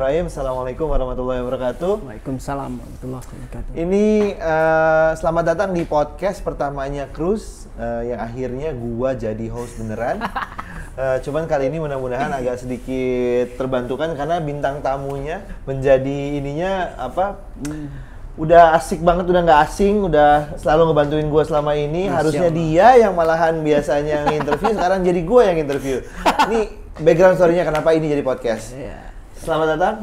Bismillahirrahmanirrahim. Assalamualaikum warahmatullahi wabarakatuh. Waalaikumsalam warahmatullahi wabarakatuh. Ini selamat datang di podcast pertamanya Cruz yang akhirnya gua jadi host beneran. Cuman kali ini mudah-mudahan agak sedikit terbantukan karena bintang tamunya menjadi udah asik banget, udah nggak asing, udah selalu ngebantuin gue selama ini. Harusnya dia yang malahan biasanya nginterview, sekarang jadi gue yang interview. Ini background story-nya kenapa ini jadi podcast. Selamat datang.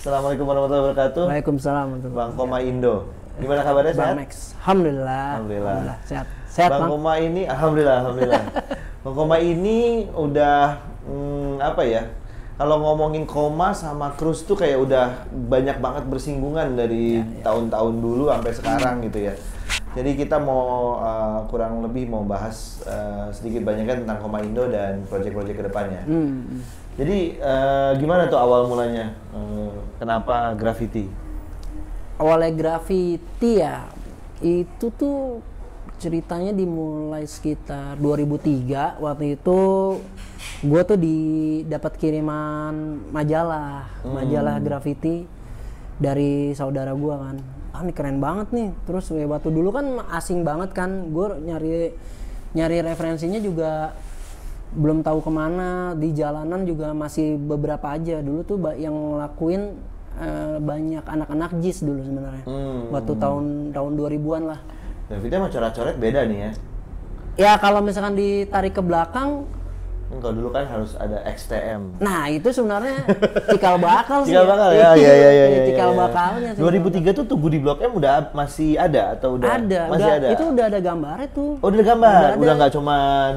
Assalamualaikum warahmatullahi wabarakatuh. Waalaikumsalam. Bang Koma Indo. Gimana kabarnya, sehat? Bang Max. Alhamdulillah. Sehat. Sehat, Bang Koma ini, alhamdulillah. Bang Koma ini udah kalau ngomongin Koma sama Cruz tuh kayak udah banyak banget bersinggungan dari tahun-tahun dulu sampai sekarang gitu ya. Jadi kita mau kurang lebih mau bahas sedikit banyaknya tentang Koma Indo dan proyek-proyek kedepannya. Jadi gimana tuh awal mulanya? Kenapa graffiti? Awalnya graffiti ya, itu tuh ceritanya dimulai sekitar 2003. Waktu itu gue tuh dapat kiriman majalah graffiti dari saudara gue kan. Ini keren banget nih. Terus waktu dulu kan asing banget kan, gue nyari referensinya juga belum tahu kemana. Di jalanan juga masih beberapa aja. Dulu tuh yang ngelakuin banyak anak-anak JIS dulu sebenarnya. Waktu tahun 2000-an lah. Graffiti sama coret-coret beda nih ya? Ya kalau misalkan ditarik ke belakang, kalau dulu kan harus ada XTM. Nah itu sebenarnya cikal bakal sih. Cikal bakal ya, iya. Cikal bakalnya. 2003 tuh Tugu di Blok M udah masih ada atau udah? Masih ada. Itu udah ada gambarnya tuh. Oh udah ada gambar, udah nggak cuman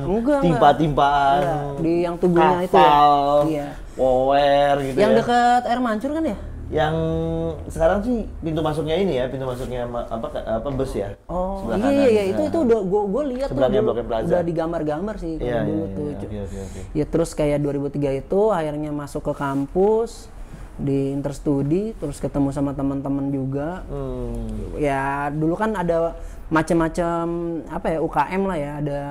timpa-timpaan. Di yang tubuhnya itu ya. Power gitu. Yang dekat air mancur kan ya? Yang sekarang sih pintu masuknya ini ya, pintu masuknya bus ya. Oh iya, itu udah gue lihat tuh udah digambar-gambar sih kalau dulu tuh. Iya. Ya terus kayak 2003 itu akhirnya masuk ke kampus di Interstudi, terus ketemu sama teman-teman juga. Ya dulu kan ada macam-macam UKM lah ya, ada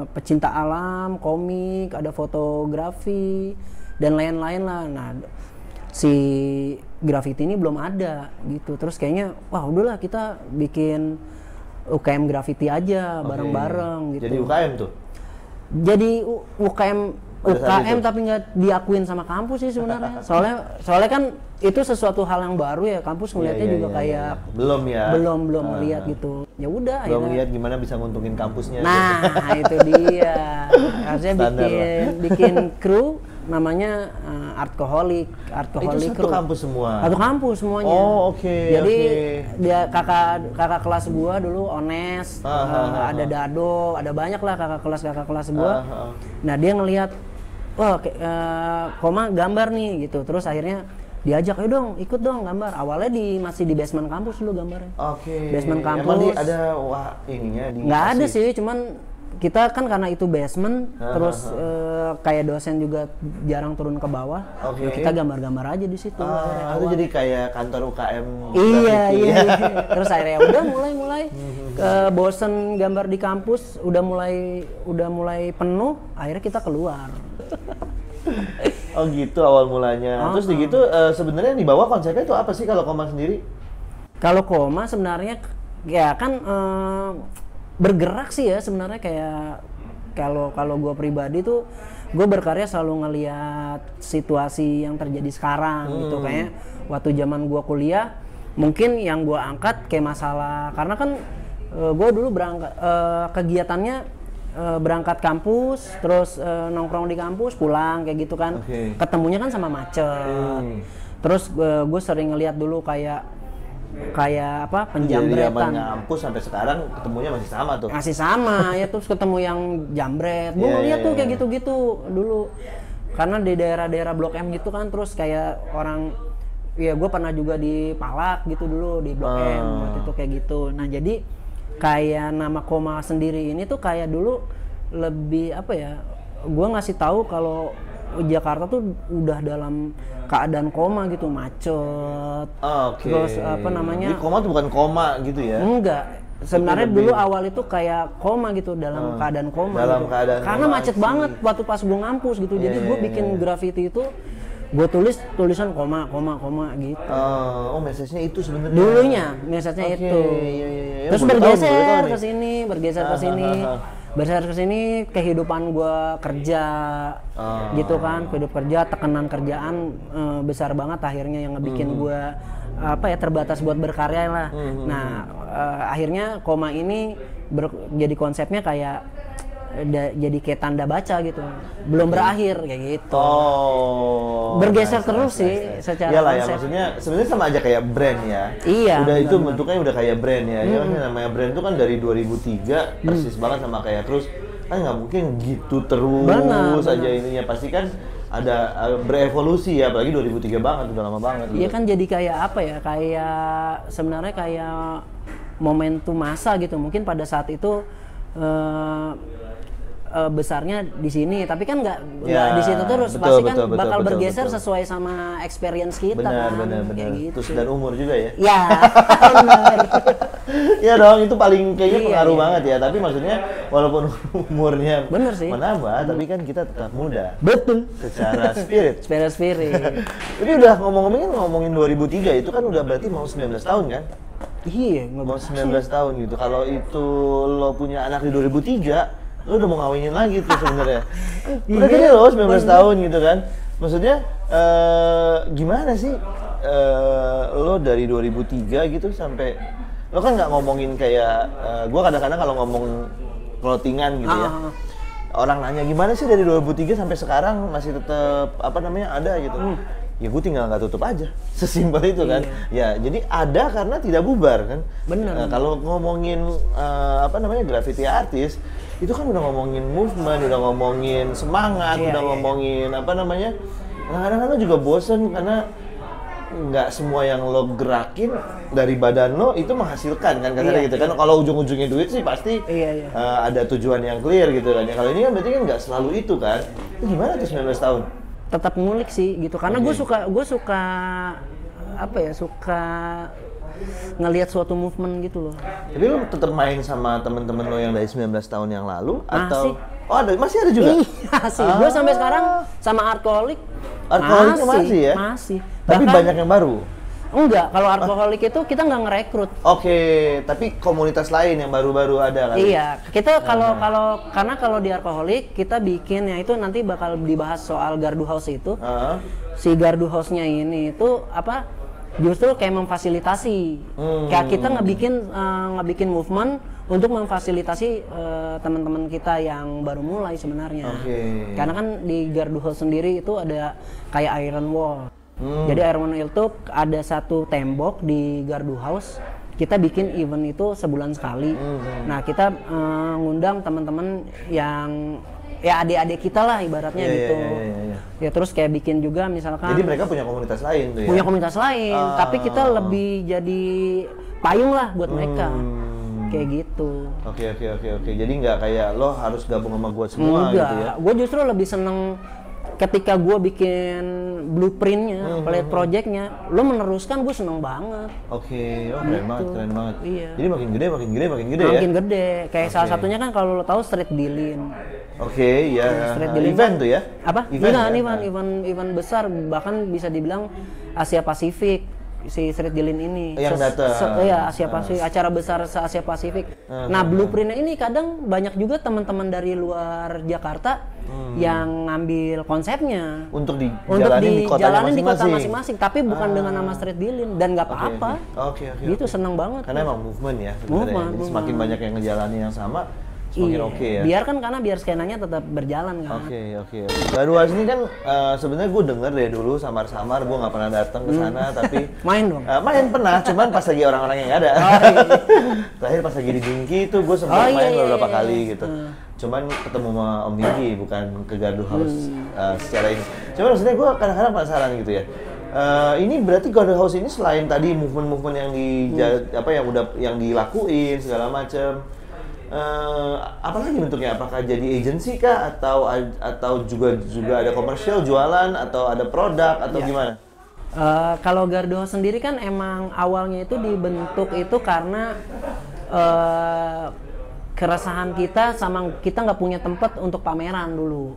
pecinta alam, komik, ada fotografi dan lain-lain lah. Nah si graffiti ini belum ada gitu, terus kayaknya wah udahlah kita bikin UKM graffiti aja bareng-bareng gitu. Jadi UKM tuh? Jadi UKM tapi nggak diakuin sama kampus sih sebenarnya. soalnya kan itu sesuatu hal yang baru ya, kampus ngeliatnya juga kayak belum melihat gitu. Ya udah belum lihat gimana bisa nguntungin kampusnya. Nah itu dia. Harusnya bikin kru namanya Artcoholic itu satu kampus semua? Satu kampus semuanya. Oh oke. Jadi dia kakak kelas gua dulu Ones, ada Dado, ada banyak lah kakak kelas gua. Nah dia ngelihat, wah Koma gambar nih gitu. Terus akhirnya diajak, ayo dong ikut dong gambar. Awalnya masih di basement kampus dulu gambarnya. Oke. Basement kampus. Emang ada ininya? Nggak ada sih, cuman kita kan karena itu basement, terus kayak dosen juga jarang turun ke bawah, kita gambar-gambar aja di situ. Itu jadi kayak kantor UKM. Iya. Terus akhirnya udah mulai bosen gambar di kampus, udah mulai penuh, akhirnya kita keluar. Oh gitu awal mulanya. Terus di gitu sebenarnya di bawah konsepnya itu apa sih kalau Koma sendiri? Kalau Koma sebenarnya ya kan bergerak sih ya sebenarnya, kayak kalau gue pribadi tuh gue berkarya selalu ngelihat situasi yang terjadi sekarang gitu. Kayak waktu zaman gue kuliah mungkin yang gue angkat kayak masalah, karena kan gue dulu berangkat kegiatannya berangkat kampus terus nongkrong di kampus pulang kayak gitu kan. Ketemunya kan sama macet. Terus gue sering ngelihat dulu kayak penjambretan. Dari kampus sampai sekarang ketemunya masih sama tuh. Masih sama ya, terus ketemu yang jambret. Gue ngeliat tuh kayak gitu-gitu dulu. Karena di daerah-daerah Blok M gitu kan, terus kayak orang, ya gue pernah juga di Palak gitu dulu di Blok M waktu itu kayak gitu. Nah jadi kayak nama Koma sendiri ini tuh kayak dulu lebih gue ngasih tahu kalau Jakarta tuh udah dalam keadaan koma gitu, macet. Terus Jadi koma tuh bukan koma gitu ya? Enggak. Sebenarnya dulu awal itu kayak koma gitu, dalam keadaan koma. Dalam gitu. keadaan karena koma macet banget waktu pas gue ngampus gitu. Jadi gue bikin graffiti itu gue tulis tulisan koma gitu. Oh, message-nya itu sebenarnya. Dulunya message-nya Oke, itu. iya. Terus Baru bergeser tahu ke nih. sini, bergeser ke sini. Bergeser ke sini kehidupan gue kerja gitu kan, kehidupan kerja, tekanan kerjaan besar banget akhirnya yang ngebikin gue terbatas buat berkarya lah. Nah, akhirnya koma ini jadi konsepnya kayak jadi kayak tanda baca gitu, belum berakhir kayak gitu. Bergeser terus sih secara Iyalah ya, konsep. maksudnya sebenarnya sama aja kayak brand ya. Iya, Udah itu benar-benar. bentuknya udah kayak brand ya. Ya maksudnya namanya brand itu kan dari 2003 persis banget sama kayak terus kan nggak mungkin gitu terus Benar. aja ininya, pasti kan ada berevolusi ya, apalagi 2003 banget, udah lama banget. Iya gitu. kan jadi kayak apa ya? Kayak sebenarnya kayak momentum masa gitu. Mungkin pada saat itu besarnya di sini, tapi kan nggak Ya, di situ terus. betul, Pasti kan betul, bakal betul, bergeser betul. sesuai sama experience kita Benar, kan. benar. Kayak gitu. Terus dan umur juga ya. Ya, benar. Iya dong, itu paling kayaknya Iya, pengaruh iya. banget ya. Tapi maksudnya walaupun umurnya Bener sih. menambah, tapi kan kita tetap muda Betul. secara spirit. Spirit. Tapi udah ngomongin 2003 itu kan udah berarti mau 19 tahun kan? Iya, Mau 19 tahun gitu. Kalau itu lo punya anak di 2003, lo udah mau ngawinin lagi tuh sebenarnya. Udah gede lo 19 tahun gitu kan. Maksudnya gimana sih lo dari 2003 gitu sampai lo kan nggak ngomongin kayak gua kadang-kadang kalau ngomong clothingan gitu ya. Orang nanya gimana sih dari 2003 sampai sekarang masih tetap ada gitu. Ya gue tinggal nggak tutup aja, sesimpel itu kan. Ya jadi ada karena tidak bubar kan. Bener. Kalau ngomongin graffiti artis itu kan udah ngomongin movement, udah ngomongin semangat, udah ngomongin kadang-kadang lo juga bosen karena nggak semua yang lo gerakin dari badan lo itu menghasilkan kan katanya gitu kan. Kalau ujung-ujungnya duit sih pasti ada tujuan yang clear gitu kan. Ya kalau ini kan berarti kan nggak selalu itu kan. Itu gimana tuh 19 tahun? Tetap ngulik sih gitu, karena gue suka ngelihat suatu movement gitu loh. Tapi lo tetap main sama temen-temen lo yang dari 19 tahun yang lalu Masih. atau masih ada juga? Iya sih, gue sampai sekarang sama Artcoholic Masih ya? Masih. Tapi Bahkan- banyak yang baru? Enggak, kalau Artcoholic itu kita nggak ngerekrut. Oke, tapi komunitas lain yang baru-baru ada kan? Iya, kita karena kalau di Artcoholic kita bikin ya itu nanti bakal dibahas soal Gardu House itu. Si Gardu House-nya ini itu justru kayak memfasilitasi. Kayak kita ngebikin movement untuk memfasilitasi teman-teman kita yang baru mulai sebenarnya. Karena kan di Gardu House sendiri itu ada kayak Iron Wall. Jadi Iron Wall itu ada satu tembok di Gardu House. Kita bikin event itu sebulan sekali. Nah, kita ngundang teman-teman yang ya adik-adik kita lah ibaratnya gitu. Ya terus kayak bikin juga misalkan. Jadi mereka punya komunitas lain tuh ya? Punya komunitas lain, tapi kita lebih jadi payung lah buat mereka. Kayak gitu. Oke. Jadi nggak kayak lo harus gabung sama gua semua gitu ya? Gue justru lebih seneng ketika gue bikin blueprintnya, plate projectnya, lo meneruskan, gue seneng banget. Oke, keren banget. Iya. Jadi makin gede ya? Makin gede. Kayak salah satunya kan kalau lo tahu Street Dealin. Oke, ya. Street Dealin Event kan- tuh ya? Apa? Event Besar, bahkan bisa dibilang Asia Pasifik. Si Street Dealin ini Yang datang. Iya, Asia Pasifik, acara besar se-Asia Pasifik. Nah, blueprintnya ini kadang banyak juga teman-teman dari luar Jakarta yang ngambil konsepnya untuk untuk dijalanin di kotanya dijalanin di kota masing-masing. masing-masing, tapi bukan dengan nama Street Dealin, dan nggak apa-apa. Oke. Gitu, seneng banget. Karena emang movement ya sebenarnya. Jadi semakin banyak yang ngejalanin yang sama, semakin oke ya. Biar skenanya tetap berjalan kan. Oke. Gardu House ini kan sebenarnya gue denger dari dulu samar-samar, gue nggak pernah datang ke sana, tapi Main dong. main pernah, cuman pas lagi orang-orang yang nggak ada. Terakhir pas lagi di Dinky itu gue sempat main beberapa kali gitu. Cuman ketemu sama Om Dinky, bukan ke Gardu House secara ini. Cuman maksudnya gue kadang-kadang penasaran gitu ya. Ini berarti Gardu House ini selain tadi movement-movement yang dilakuin segala macam. Apalagi bentuknya? Apakah jadi agency kah atau juga ada komersial jualan atau ada produk atau gimana? Kalau Gardu House sendiri kan emang awalnya itu dibentuk itu karena keresahan kita sama kita nggak punya tempat untuk pameran dulu.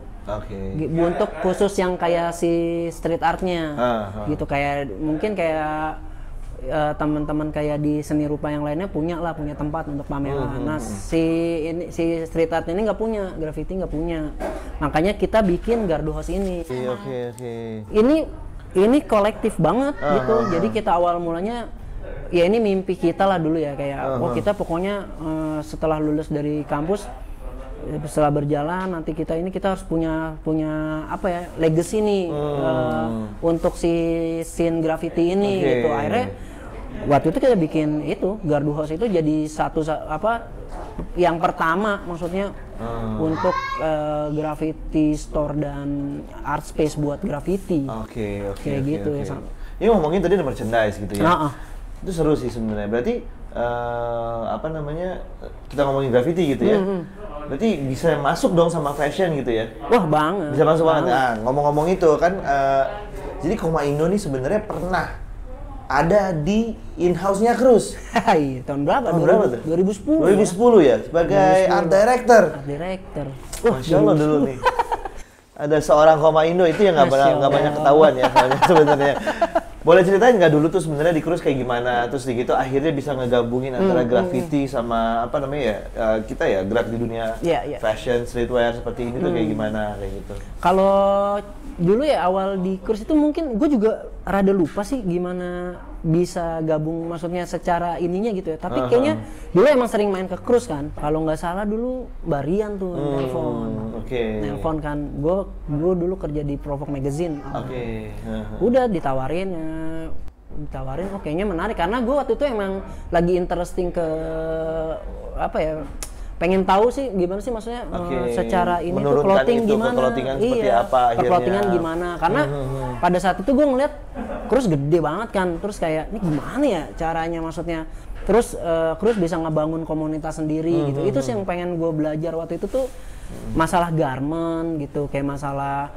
Untuk khusus yang kayak si street artnya, gitu kayak mungkin kayak teman-teman kayak di seni rupa yang lainnya punya tempat untuk pameran. Nah si street art ini nggak punya, graffiti nggak punya, makanya kita bikin Gardu House ini. Ini kolektif banget gitu. Jadi kita awal mulanya ya ini mimpi kita lah dulu ya, kayak kita pokoknya setelah lulus dari kampus, setelah berjalan nanti kita harus punya apa ya, legacy nih untuk si scene graffiti ini gitu. Akhirnya waktu itu kita bikin itu Gardu House itu jadi yang pertama maksudnya untuk graffiti store dan art space buat graffiti. Kayak gitu ya. Ini ngomongin tadi ada merchandise gitu ya. Itu seru sih sebenarnya. Berarti kita ngomongin graffiti gitu ya. Berarti bisa masuk dong sama fashion gitu ya. Wah, banget. Bisa masuk banget. Nah, ngomong-ngomong itu kan jadi Koma Indo nih sebenarnya pernah ada di in-house-nya Cruz. Iya, tahun berapa? Tahun berapa tuh? 2010. 2010 ya, sebagai 2010. art director. Art director. Masya Allah dulu nih. Ada seorang Koma Indo itu yang nggak banyak ketahuan ya sebenarnya. Boleh ceritain nggak dulu tuh sebenarnya di Cruz kayak gimana? Terus gitu akhirnya bisa ngegabungin antara graffiti sama apa namanya ya, kita ya gerak di dunia fashion, streetwear seperti ini tuh kayak gimana kayak gitu. Kalau dulu ya awal di Cruz itu mungkin gue juga rada lupa sih gimana bisa gabung, maksudnya secara ininya gitu ya. Tapi kayaknya dulu emang sering main ke Cruz kan. Kalau nggak salah dulu Barian tuh nelpon kan. Gue dulu kerja di Provoke Magazine. Udah ditawarin oh kayaknya menarik karena gue waktu itu emang lagi interesting ke apa ya, pengen tahu sih gimana sih maksudnya secara ini tuh clothing gimana, clothingan gimana, karena pada saat itu gue ngeliat Cruz gede banget kan, terus kayak ini gimana ya caranya, maksudnya terus Cruz bisa ngebangun komunitas sendiri gitu. Itu sih yang pengen gue belajar waktu itu tuh, masalah garment gitu, kayak masalah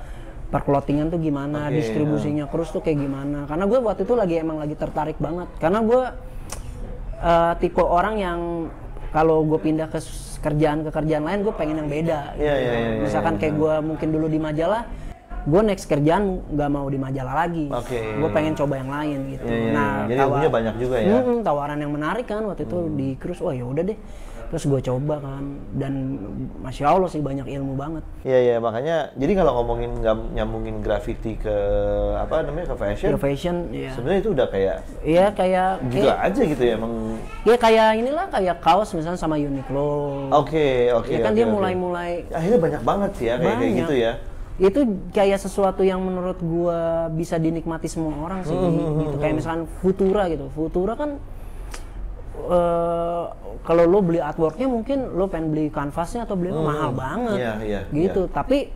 perclothingan tuh gimana, distribusinya Cruz tuh kayak gimana, karena gue waktu itu emang lagi tertarik banget, karena gue tipe orang yang kalau gue pindah ke kerjaan lain gue pengen yang beda gitu. Misalkan kayak gue mungkin dulu di majalah, gue next kerjaan nggak mau di majalah lagi, gue pengen coba yang lain gitu. Nah, jadi ilmunya banyak juga ya. Tawaran yang menarik kan waktu itu di Cruz, oh ya udah deh, terus gue coba kan, dan masya Allah sih banyak ilmu banget. Iya makanya jadi kalau ngomongin nyambungin graffiti ke apa namanya, ke fashion. Ke fashion, iya. Sebenarnya itu udah kayak. Iya kayak. Gila aja gitu ya emang. Iya kayak inilah, kayak kaos misalnya sama Uniqlo. Ya kan dia mulai. Akhirnya banyak banget sih ya kayak gitu ya. Itu kayak sesuatu yang menurut gua bisa dinikmati semua orang sih gitu. Kayak misalkan Futura gitu. Futura kan kalau lo beli artworknya mungkin lo pengen beli kanvasnya atau beli mahal banget gitu. Tapi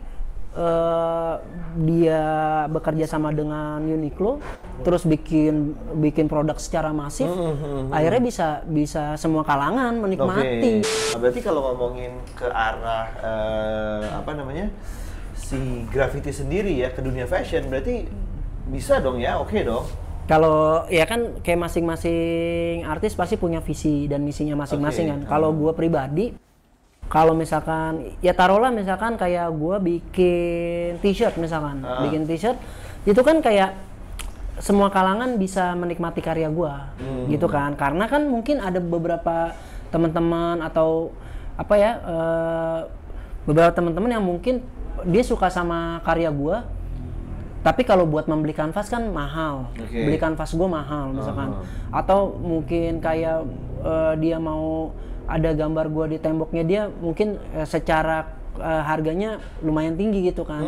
dia bekerja sama dengan Uniqlo, terus bikin produk secara masif, akhirnya bisa semua kalangan menikmati. Berarti kalau ngomongin ke arah apa namanya, si graffiti sendiri ya ke dunia fashion, berarti bisa dong ya, oke dong. Kalau ya kan kayak masing-masing artis pasti punya visi dan misinya masing-masing kan. Kalau gue pribadi, kalau misalkan ya taruhlah misalkan kayak gue bikin t-shirt misalkan, bikin t-shirt itu kan kayak semua kalangan bisa menikmati karya gue, gitu kan. Karena kan mungkin ada beberapa teman-teman atau apa ya, beberapa teman-teman yang mungkin dia suka sama karya gue, tapi kalau buat membeli kanvas kan mahal, beli kanvas gue mahal misalkan, atau mungkin kayak dia mau ada gambar gue di temboknya dia, mungkin secara harganya lumayan tinggi gitu kan.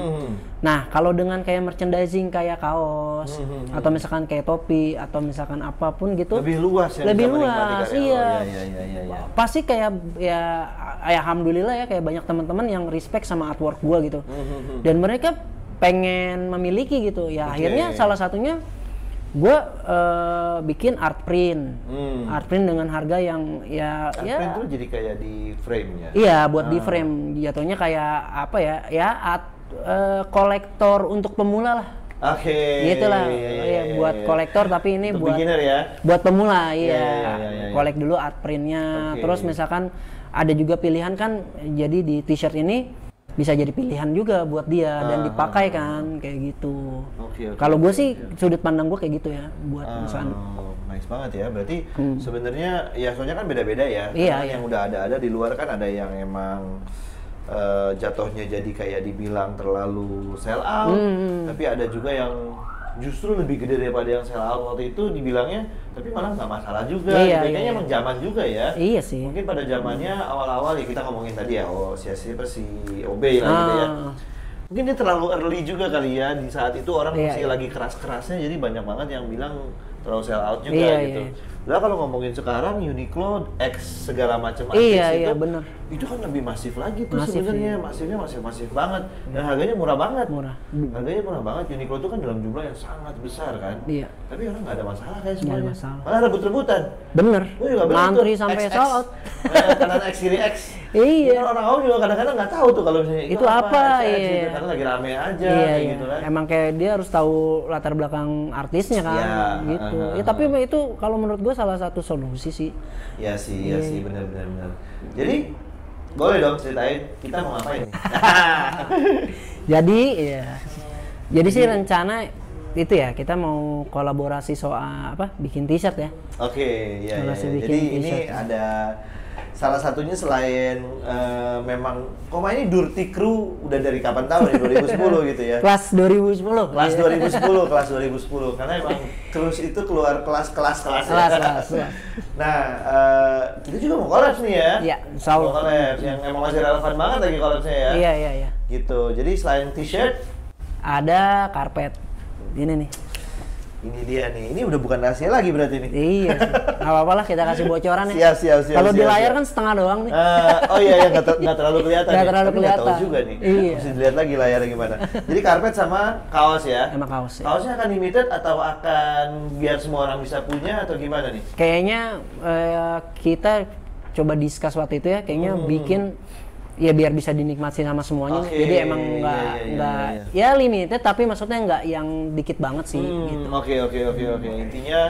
Nah kalau dengan kayak merchandising kayak kaos atau misalkan kayak topi atau misalkan apapun gitu, lebih luas ya, lebih luas, iya. Pasti kayak ya alhamdulillah ya, kayak banyak teman-teman yang respect sama artwork gue gitu, dan mereka pengen memiliki gitu ya. Akhirnya salah satunya gue bikin art print dengan harga yang art print tuh jadi kayak di frame ya. Iya, buat di frame, jatuhnya kayak apa ya art kolektor untuk pemula lah. Gitulah. Buat kolektor, tapi ini untuk buat beginner ya. Buat pemula, kolek dulu art printnya. Terus misalkan ada juga pilihan kan, jadi di t-shirt ini bisa jadi pilihan juga buat dia dan dipakai kan kayak gitu. Oke. Kalau gue sih sudut pandang gue kayak gitu ya buat perusahaan. Nice banget ya. Berarti sebenarnya ya soalnya kan beda-beda ya. Iya, Karena yang udah ada di luar kan ada yang emang jatuhnya jadi kayak dibilang terlalu sell out, tapi ada juga yang justru lebih gede daripada yang sell out waktu itu dibilangnya, tapi malah nggak masalah juga. Iya, Kayaknya iya. emang zaman juga ya. Iya sih. Mungkin pada zamannya awal-awal ya kita ngomongin tadi ya, si OB lah gitu ya. Mungkin dia terlalu early juga kali ya, di saat itu orang masih lagi keras-kerasnya, jadi banyak banget yang bilang terlalu sell out juga gitu. Lah kalau ngomongin sekarang Uniqlo X segala macam iya, bener. Itu kan lebih masif lagi tuh sebenarnya, masifnya masif banget dan harganya murah banget. Harganya murah banget. Uniqlo itu kan dalam jumlah yang sangat besar kan. Iya. Tapi orang nggak ada masalah kayak semuanya. Nggak ada masalah. Malah rebut-rebutan. Bener. Gue juga bilang Mantri tuh, sampai XX. sold out. Kanan X kiri X. Iya. Kan orang awam juga kadang-kadang nggak tahu tuh kalau misalnya Itu apa, XX, iya. gitu. Karena lagi rame aja Iya, kayak iya. gitu kan. Emang kayak dia harus tahu latar belakang artisnya kan, Iya, gitu. Ya tapi itu kalau menurut gue salah satu solusi sih. Iya sih, benar. Jadi boleh dong ceritain kita mau ngapain? Jadi sih rencana itu ya kita mau kolaborasi soal bikin t-shirt ya. Oke, ya. Kolaborasi bikin Jadi ini t-shirt. ada salah satunya selain memang Koma ini Durti Crew udah dari kapan tahun ya 2010 gitu ya. Kelas 2010. Kelas Iya. 2010 karena emang Cruise itu keluar kelas. Kelas. Nah, kita juga mau collabs nih ya. Iya, insya Allah. Mau collabs yang emang masih relevan banget lagi collabsnya ya. Iya. Gitu. Jadi selain t-shirt, Ada karpet. Ini nih. ini dia nih. Ini udah bukan rahasia lagi berarti nih. Iya sih. Nggak apa-apa lah kita kasih bocoran ya. Siap. Kalau di layar siap. kan setengah doang nih. Oh iya, nggak terlalu kelihatan. Nggak ya? terlalu Tapi nggak tahu kelihatan. juga nih. Iya. Mesti dilihat lagi layarnya gimana. Jadi karpet sama kaos ya. Emang kaos ya. Kaosnya akan limited atau akan biar semua orang bisa punya atau gimana nih? Kayaknya kita coba discuss waktu itu ya. Kayaknya bikin ya biar bisa dinikmati sama semuanya. Oke, Jadi emang iya. ya limited tapi maksudnya nggak yang dikit banget sih gitu. Oke. Intinya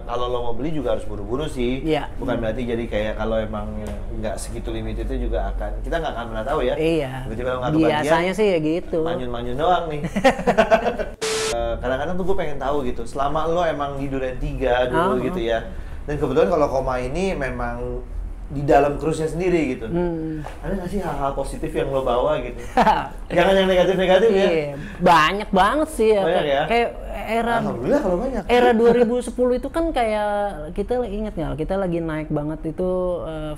kalau lo mau beli juga harus buru-buru sih. Iya. Bukan berarti jadi kayak kalau emang nggak segitu limit itu juga kita nggak akan pernah tahu ya. Iya. Berarti kalau nggak kebagian, Biasanya sih ya gitu. manyun-manyun doang nih. Kadang-kadang tuh gue pengen tahu gitu. Selama lo emang di Duren 3 dulu gitu ya. Dan kebetulan kalau Koma ini memang di dalam cruise-nya sendiri gitu. Ada nggak sih hal-hal positif yang lo bawa gitu? Jangan yang negatif-negatif ya. Iya, banyak banget sih ya. Banyak ya? Kayak Alhamdulillah kalau banyak. era 2010 itu kan kayak kita ingat nggak? Kita lagi naik banget itu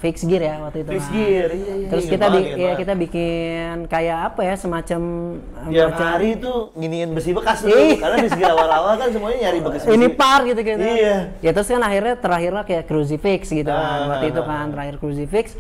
fixed gear ya waktu itu. Fixed kan. gear, iya. Terus Ingat kita banget. kita bikin kayak apa ya semacam Tiap hari tuh nginiin besi bekas tuh. Karena di segi awal-awal kan semuanya nyari bekas besi. ini par gitu. Iya. Ya terus kan terakhirnya kayak crucifix gitu kan. Waktu itu kan terakhir crucifix.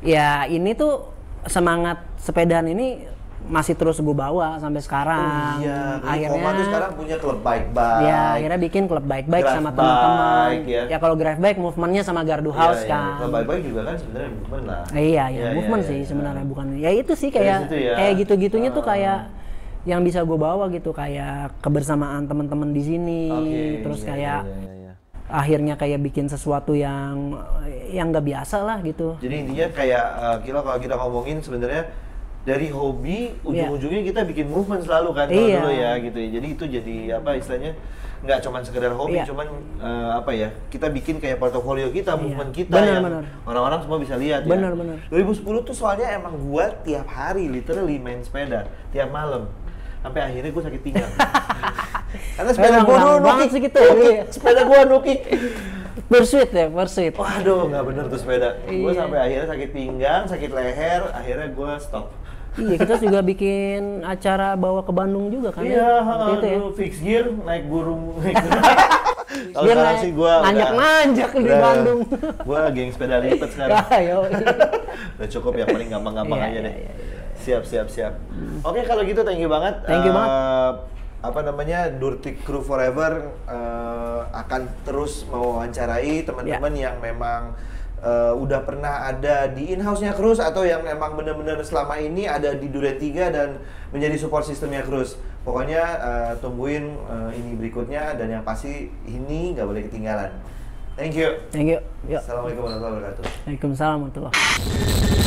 Ya ini tuh semangat sepedaan ini masih terus gue bawa sampai sekarang. Iya, Akhirnya Koma tuh sekarang punya klub bike-bike. ya akhirnya bikin klub bike-bike Graft sama teman-teman. bike, ya. Kalau Graft bike movementnya sama Gardu House kan. Klub bike-bike juga kan sebenarnya movement lah. Iya, movement iya, sih iya. sebenarnya bukan. Ya itu sih kayak situ ya. kayak gitu-gitunya tuh kayak yang bisa gue bawa gitu kayak kebersamaan teman-teman di sini. Terus iya, kayak iya. akhirnya kayak bikin sesuatu yang nggak biasa lah gitu. Jadi intinya kayak kalau kita ngomongin sebenarnya dari hobi ujung-ujungnya kita bikin movement selalu kan kalau dulu ya gitu ya. Jadi itu jadi apa istilahnya nggak cuma sekedar hobi, cuman kita bikin kayak portofolio kita, movement kita yang orang-orang semua bisa lihat ya. 2010 tuh soalnya emang gua tiap hari literally main sepeda tiap malam. Sampai akhirnya gue sakit pinggang. Karena sepeda gue dulu nukik. Sepeda gue nukik. Pursuit. Waduh, nggak bener tuh sepeda. Gue sampai akhirnya sakit pinggang, sakit leher, akhirnya gue stop. Iya, kita juga bikin acara bawa ke Bandung juga kan. Iya, itu ya. fixed gear, naik burung. Kalau Dia sekarang sih gue nanjak di Bandung. Gue geng sepeda lipat sekarang. Udah cukup ya, paling gampang-gampang aja deh. Siap. Oke, kalau gitu thank you banget. Durti Crew Forever akan terus mewawancarai teman-teman yang memang udah pernah ada di in-house-nya Cruise atau yang memang benar-benar selama ini ada di Duren 3 dan menjadi support sistemnya Cruise. Pokoknya tungguin ini berikutnya dan yang pasti ini nggak boleh ketinggalan. Thank you. Yuk. Assalamualaikum warahmatullahi wabarakatuh. Waalaikumsalam warahmatullahi wabarakatuh.